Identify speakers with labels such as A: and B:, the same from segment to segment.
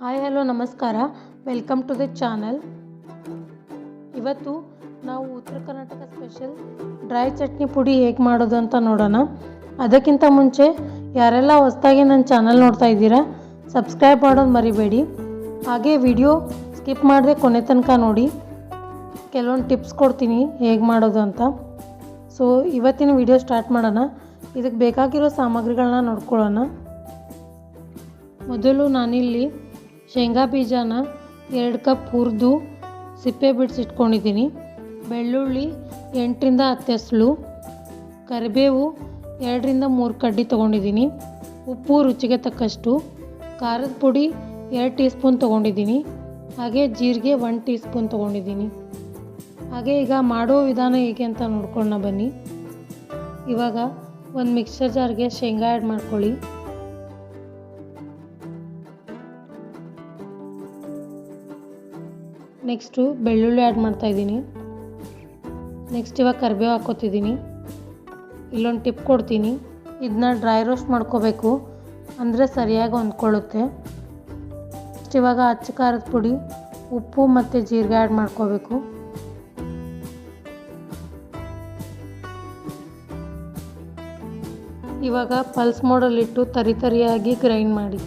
A: Hi hello ನಮಸ್ಕಾರ, welcome to the channel. ಇವತ್ತು ನಾವು ಉತ್ತರ ಕರ್ನಾಟಕ ಸ್ಪೆಷಲ್ ಡ್ರೈ ಚಟ್ನಿ ಪುಡಿ ಹೇಗೆ ಮಾಡೋದು ಅಂತ ನೋಡೋಣ. ಅದಕ್ಕಿಂತ ಮುಂಚೆ ಯಾರೆಲ್ಲ ಹೊಸದಾಗಿ ನನ್ನ ಚಾನಲ್ ನೋಡ್ತಾ ಇದ್ದೀರಾ ಸಬ್ಸ್ಕ್ರೈಬ್ ಮಾಡೋದು ಮರಿಬೇಡಿ. ಹಾಗೆ ವಿಡಿಯೋ ಸ್ಕಿಪ್ ಮಾಡದೆ ಕೊನೆ ತನಕ ನೋಡಿ, ಕೆಲವೊಂದು ಟಿಪ್ಸ್ ಕೊಡ್ತೀನಿ ಹೇಗೆ ಮಾಡೋದು ಅಂತ. ಸೊ ಇವತ್ತಿನ ವಿಡಿಯೋ ಸ್ಟಾರ್ಟ್ ಮಾಡೋಣ. ಇದಕ್ಕೆ ಬೇಕಾಗಿರೋ ಸಾಮಗ್ರಿಗಳನ್ನ ನೋಡ್ಕೊಳ್ಳೋಣ. ಮೊದಲು ನಾನಿಲ್ಲಿ ಶೇಂಗಾ ಬೀಜನ 2 ಕಪ್ ಹುರಿದು ಸಿಪ್ಪೆ ಬಿಡಿಸಿಟ್ಕೊಂಡಿದ್ದೀನಿ. ಬೆಳ್ಳುಳ್ಳಿ 8ರಿಂದ 10 ಎಸಳು, ಕರಿಬೇವು 2ರಿಂದ 3 ಕಡ್ಡಿ ತೊಗೊಂಡಿದ್ದೀನಿ. ಉಪ್ಪು ರುಚಿಗೆ ತಕ್ಕಷ್ಟು, ಖಾರದ ಪುಡಿ 2 ಟೀ ಸ್ಪೂನ್ ತೊಗೊಂಡಿದ್ದೀನಿ. ಹಾಗೆ ಜೀರಿಗೆ 1 ಟೀ ಸ್ಪೂನ್ ತೊಗೊಂಡಿದ್ದೀನಿ. ಹಾಗೆ ಈಗ ಮಾಡೋ ವಿಧಾನ ಹೇಗೆ ಅಂತ ನೋಡ್ಕೊಳ್ಳೋಣ ಬನ್ನಿ. ಇವಾಗ ಒಂದು ಮಿಕ್ಸರ್ ಜಾರ್ಗೆ ಶೇಂಗಾ ಆ್ಯಡ್ ಮಾಡ್ಕೊಳ್ಳಿ. ನೆಕ್ಸ್ಟು ಬೆಳ್ಳುಳ್ಳಿ ಆ್ಯಡ್ ಮಾಡ್ತಾಯಿದ್ದೀನಿ. ನೆಕ್ಸ್ಟ್ ಇವಾಗ ಕರಿಬೇವು ಹಾಕ್ಕೋತಿದ್ದೀನಿ. ಇಲ್ಲೊಂದು ಟಿಪ್ ಕೊಡ್ತೀನಿ, ಇದನ್ನ ಡ್ರೈ ರೋಸ್ಟ್ ಮಾಡ್ಕೋಬೇಕು, ಅಂದರೆ ಸರಿಯಾಗಿ ಹೊಂದ್ಕೊಳ್ಳುತ್ತೆ. ನೆಕ್ಸ್ಟ್ ಇವಾಗ ಅಚ್ಚ ಖಾರದ ಪುಡಿ, ಉಪ್ಪು ಮತ್ತು ಜೀರಿಗೆ ಆ್ಯಡ್ ಮಾಡ್ಕೋಬೇಕು. ಇವಾಗ ಪಲ್ಸ್ ಮೋಡಲ್ಲಿಟ್ಟು ತರಿಯಾಗಿ ಗ್ರೈಂಡ್ ಮಾಡಿ.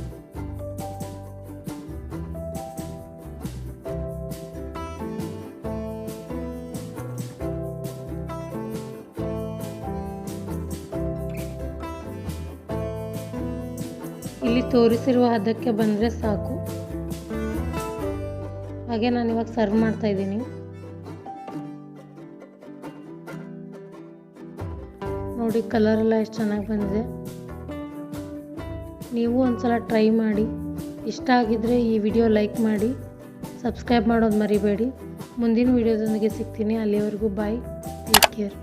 A: ಇಲ್ಲಿ ತೋರಿಸಿರುವ ಹದಕ್ಕೆ ಬಂದರೆ ಸಾಕು. ಹಾಗೆ ನಾನು ಇವಾಗ ಸರ್ವ್ ಮಾಡ್ತಾ ಇದ್ದೀನಿ. ನೋಡಿ ಕಲರ್ ಎಲ್ಲ ಎಷ್ಟು ಚೆನ್ನಾಗಿ ಬಂದಿದೆ. ನೀವು ಒಂದ್ಸಲ ಟ್ರೈ ಮಾಡಿ. ಇಷ್ಟ ಆಗಿದ್ರೆ ಈ ವಿಡಿಯೋ ಲೈಕ್ ಮಾಡಿ, ಸಬ್ಸ್ಕ್ರೈಬ್ ಮಾಡೋದು ಮರಿಬೇಡಿ. ಮುಂದಿನ ವಿಡಿಯೋದೊಂದಿಗೆ ಸಿಗ್ತೀನಿ. ಅಲ್ಲಿವರೆಗೂ ಬಾಯ್, ಟೇಕ್ ಕೇರ್.